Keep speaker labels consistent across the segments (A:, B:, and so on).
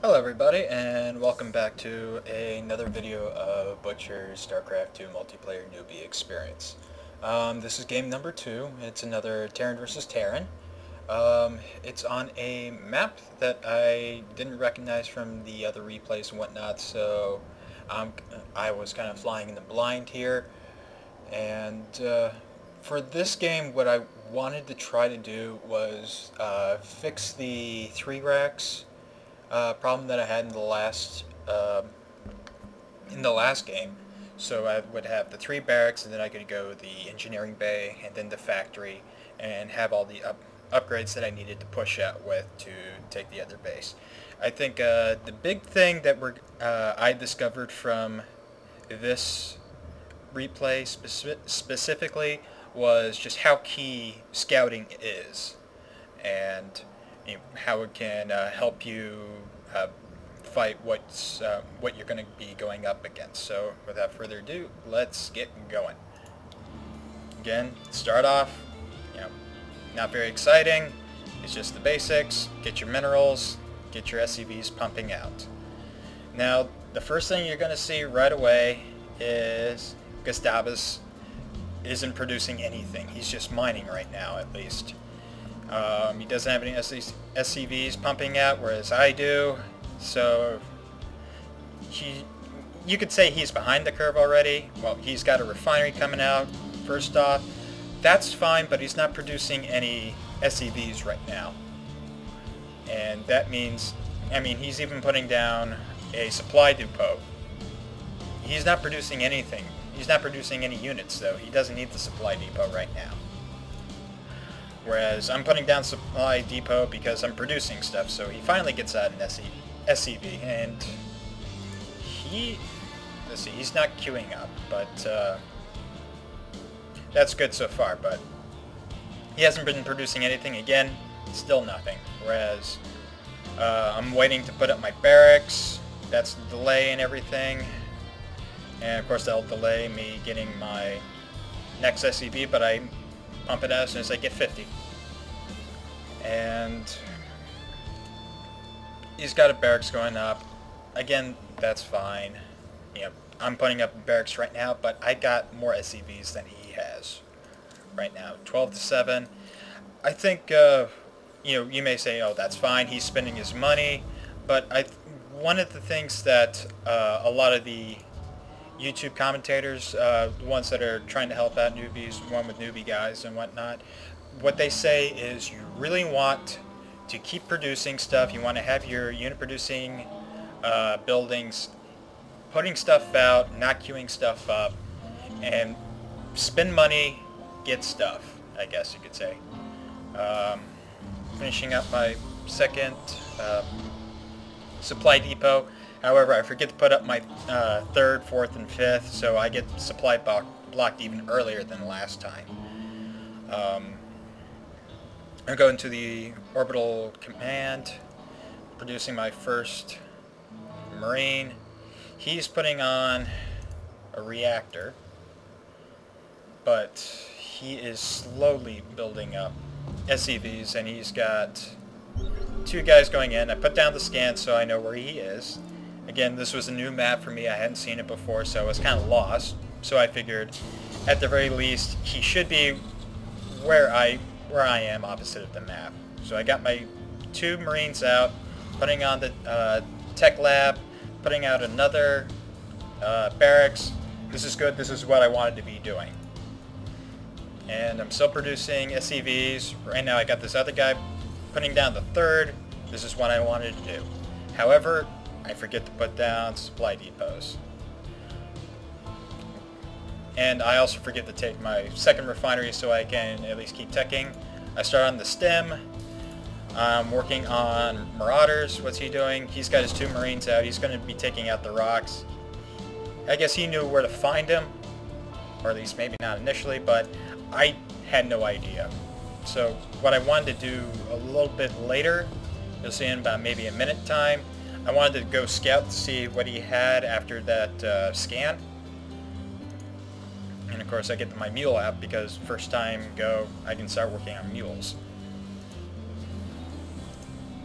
A: Hello everybody, and welcome back to another video of Butcher's Starcraft 2 multiplayer newbie experience. This is game number 2. It's another Terran versus Terran. It's on a map that I didn't recognize from the other replays and whatnot, so I was kind of flying in the blind here. And for this game, what I wanted to try to do was fix the 3 racks problem that I had in the last game. So I would have the 3 barracks, and then I could go the engineering bay, and then the factory, and have all the upgrades that I needed to push out with to take the other base. I think the big thing that I discovered from this replay specifically was just how key scouting is, and how it can help you fight what you're going to be going up against. So without further ado, let's get going. Again, start off, not very exciting. It's just the basics. Get your minerals, get your SCVs pumping out. Now, the first thing you're going to see right away is Gustavus isn't producing anything. He's just mining right now, at least. He doesn't have any SCVs pumping out, whereas I do. So you could say he's behind the curve already. Well, he's got a refinery coming out, first off. That's fine, but he's not producing any SCVs right now. And that means, he's even putting down a supply depot. He's not producing anything. He's not producing any units, though. He doesn't need the supply depot right now. Whereas I'm putting down supply depot because I'm producing stuff, so he finally gets out an SCV, and let's see, he's not queuing up, but that's good so far, but he hasn't been producing anything. Again, still nothing. Whereas I'm waiting to put up my barracks. That's the delay and everything, and of course that'll delay me getting my next SCV, but I pump it out as soon as I get 50. And he's got a barracks going up. Again, that's fine. I'm putting up barracks right now, but I got more SCVs than he has right now. 12 to 7. I think, you may say, oh, that's fine. He's spending his money. But one of the things that a lot of the YouTube commentators, the ones that are trying to help out newbies, one with newbie guys and whatnot, what they say is you really want to keep producing stuff. You want to have your unit producing buildings, putting stuff out, not queuing stuff up, and spend money, get stuff, I guess you could say. Finishing up my second supply depot. However, I forget to put up my third, fourth, and fifth, so I get supply blocked even earlier than last time. I'm going to the orbital command, producing my first Marine. He's putting on a reactor, but he is slowly building up SCVs, and he's got 2 guys going in. I put down the scan so I know where he is. Again, this was a new map for me. I hadn't seen it before, so I was kind of lost. So I figured, at the very least, he should be where I am, opposite of the map. So I got my 2 Marines out, putting on the tech lab, putting out another barracks. This is good. This is what I wanted to be doing. And I'm still producing SCVs. Right now I got this other guy putting down the third. This is what I wanted to do. However, I forget to put down supply depots. And I also forget to take my second refinery so I can at least keep teching. I start on the Stim. I'm working on Marauders. What's he doing? He's got his 2 Marines out. He's going to be taking out the rocks. I guess he knew where to find him. Or at least maybe not initially, but I had no idea. So what I wanted to do a little bit later, you'll see in about maybe a minute time, I wanted to go scout to see what he had after that scan. And of course I get my mule app because first time go I can start working on mules.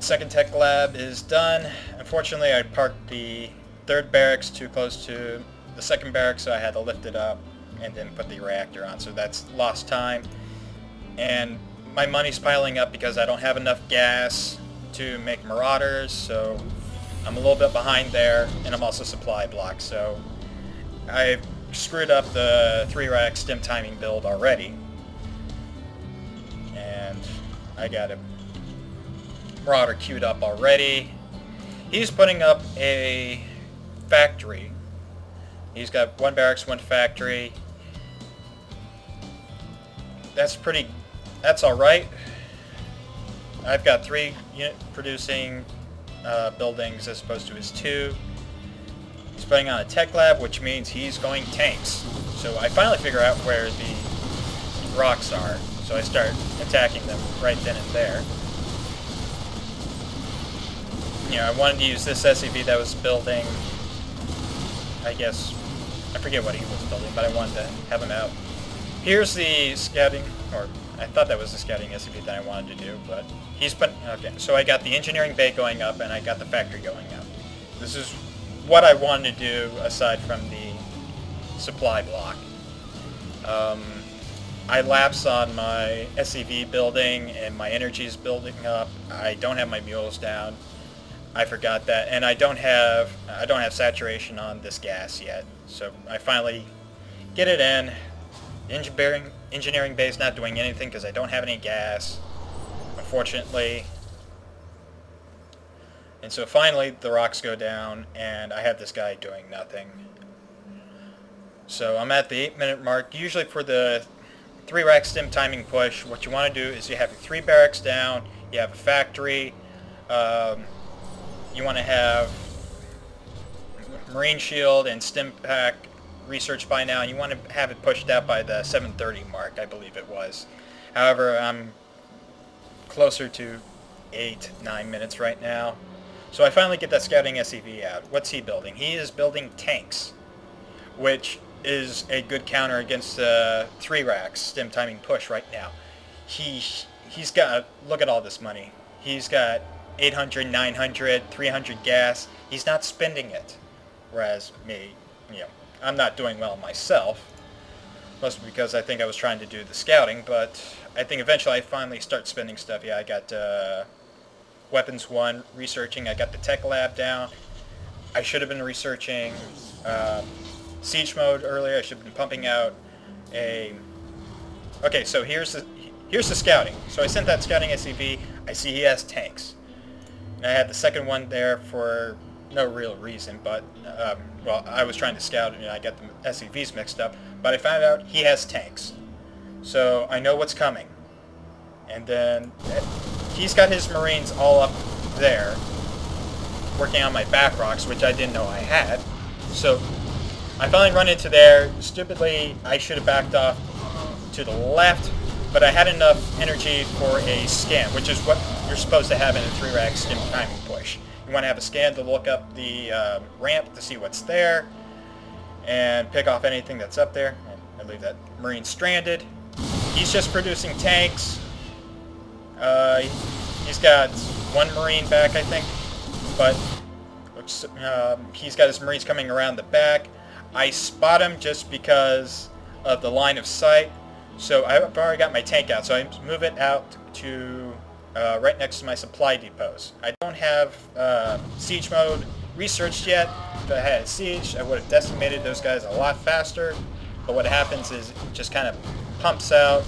A: Second tech lab is done. Unfortunately, I parked the third barracks too close to the second barracks, so I had to lift it up and then put the reactor on. So that's lost time. And my money's piling up because I don't have enough gas to make marauders, so I'm a little bit behind there, and I'm also supply blocked. So I screwed up the 3-rack stim timing build already. And I got a marauder queued up already. He's putting up a factory. He's got 1 barracks, 1 factory. That's alright. I've got 3 unit producing buildings as opposed to his 2. He's putting on a tech lab, which means he's going tanks. So I finally figure out where the rocks are. So I start attacking them right then and there. You know, I wanted to use this SCV that was building, I guess, I forget what he was building, but I wanted to have him out. Here's the scouting, or I thought that was the scouting SCV that I wanted to do, but he's put, okay, so I got the engineering bay going up and I got the factory going up. This is what I wanted to do aside from the supply block. I lapse on my SCV building and my energy is building up. I don't have my mules down. I forgot that, and I don't have saturation on this gas yet. So I finally get it in. The engineering bay is not doing anything because I don't have any gas, unfortunately. And so finally the rocks go down, and I have this guy doing nothing. So I'm at the 8-minute mark. Usually for the 3-rack stim timing push, what you want to do is you have your 3 barracks down, you have a factory, you want to have marine shield and stim pack research by now, and you want to have it pushed out by the 7:30 mark, I believe it was. However, I'm closer to 8-9 minutes right now. So I finally get that scouting SCV out. What's he building? He is building tanks, which is a good counter against 3-racks stim timing push right now. He's got, look at all this money. He's got 800, 900, 300 gas. He's not spending it. Whereas me, you know, I'm not doing well myself. Mostly because I think I was trying to do the scouting, but I think eventually I finally start spending stuff. Yeah, I got Weapons 1 researching. I got the tech lab down. I should have been researching siege mode earlier. I should have been pumping out a... Okay, so here's the scouting. So I sent that scouting SCV. I see he has tanks. And I had the second one there for no real reason, but, well, I was trying to scout and I got the SCVs mixed up, but I found out he has tanks. So I know what's coming. And then he's got his Marines all up there, working on my back rocks, which I didn't know I had. So I finally run into there. Stupidly, I should have backed off to the left, but I had enough energy for a scan, which is what you're supposed to have in a 3-rack stim timing push. You want to have a scan to look up the ramp to see what's there and pick off anything that's up there. And I leave that Marine stranded. He's just producing tanks. He's got 1 Marine back, I think, but he's got his Marines coming around the back. I spot him just because of the line of sight. So I've already got my tank out, so I move it out to right next to my supply depots. I don't have siege mode researched yet. If I had siege, I would have decimated those guys a lot faster. But what happens is it just kind of pumps out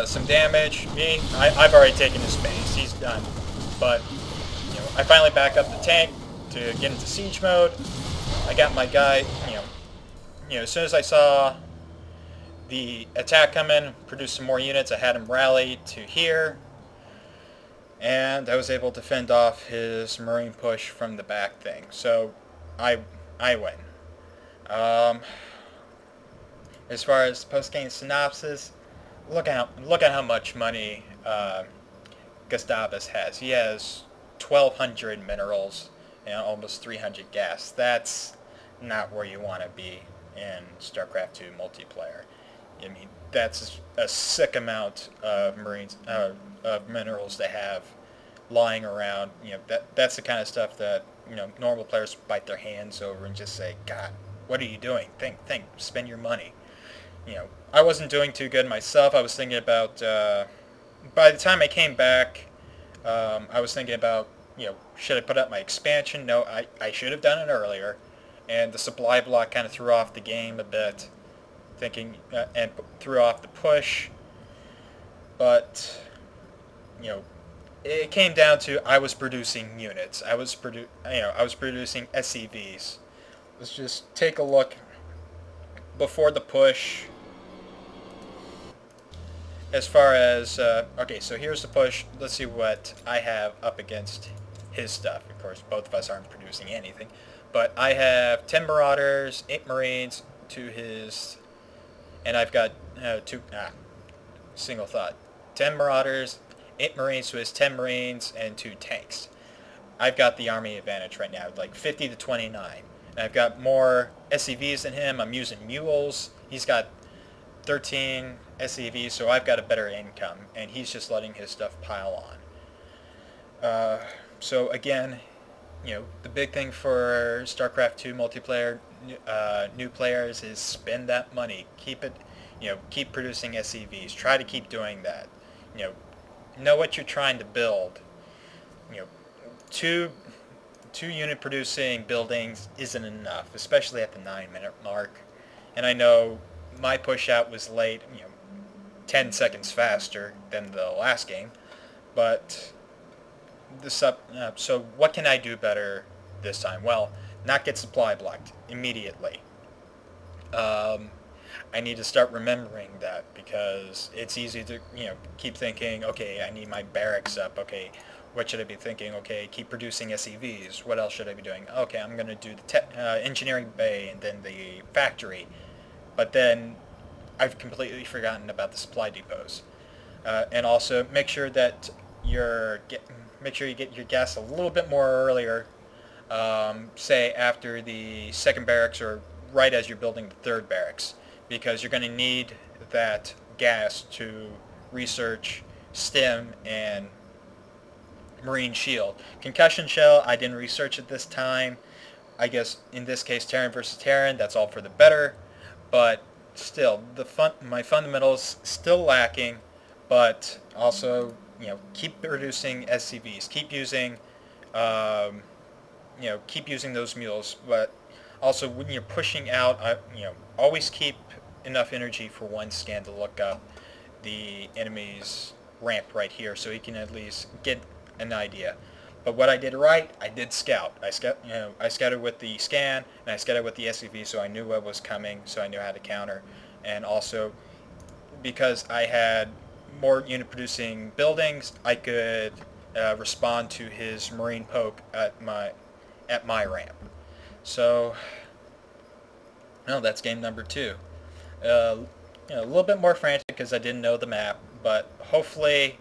A: some damage. I've already taken his base. He's done. But you know, I finally back up the tank to get into siege mode. I got my guy. You know, as soon as I saw the attack come in, produced some more units, I had him rally to here, and I was able to fend off his Marine push from the back thing. So I win. As far as post-game synopsis, look at how much money Gustavus has. He has 1,200 minerals and almost 300 gas. That's not where you want to be in Starcraft 2 multiplayer. I mean, that's a sick amount of Marines, of minerals to have lying around. That's the kind of stuff that normal players bite their hands over and just say, God, what are you doing? Think, spend your money. I wasn't doing too good myself. I was thinking about, by the time I came back, I was thinking about, should I put up my expansion? No, I should have done it earlier. And the supply block kind of threw off the game a bit, and threw off the push. But, it came down to I was producing units. I was producing SCVs. Let's just take a look before the push. As far as okay, so here's the push. Let's see what I have up against his stuff. Of course, both of us aren't producing anything, but I have 10 Marauders, 8 Marines to his, and I've got single thought, 10 Marauders, 8 Marines to his 10 Marines, and 2 tanks. I've got the army advantage right now, like 50 to 29. And I've got more SCVs than him. I'm using mules. He's got 13 SCVs, so I've got a better income, and he's just letting his stuff pile on. So again, the big thing for StarCraft 2 multiplayer new players is spend that money. Keep it, keep producing SCVs. Try to keep doing that. Know what you're trying to build. Two unit producing buildings isn't enough, especially at the 9-minute mark. And I know my push out was late, 10 seconds faster than the last game, but so what can I do better this time? Well, not get supply blocked immediately. I need to start remembering that, because it's easy to keep thinking, okay, I need my barracks up. Okay, what should I be thinking? Okay, keep producing SCVs. What else should I be doing? Okay, I'm going to do the engineering bay and then the factory. But then I've completely forgotten about the supply depots. And also make sure that you get your gas a little bit more earlier. Say after the second barracks or right as you're building the third barracks, because you're going to need that gas to research Stim and Marine Shield. Concussion Shell, I didn't research it this time. I guess in this case, Terran versus Terran, that's all for the better. But still, my fundamentals still lacking. But also, keep producing SCVs. Keep using, keep using those mules. But also, when you're pushing out, always keep enough energy for one scan to look up the enemy's ramp right here, so you can at least get an idea. But what I did right, I did scout. I scouted with the scan, and I scouted with the SCV, so I knew what was coming, so I knew how to counter. And also, because I had more unit-producing buildings, I could respond to his Marine poke at my ramp. So, that's game number 2. A little bit more frantic because I didn't know the map, but hopefully,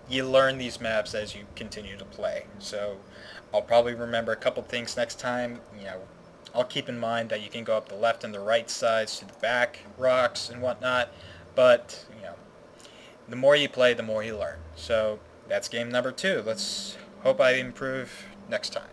A: you learn these maps as you continue to play. So I'll probably remember a couple things next time. I'll keep in mind that you can go up the left and the right sides to the back rocks and whatnot, but the more you play, the more you learn. So that's game number 2. Let's hope I improve next time.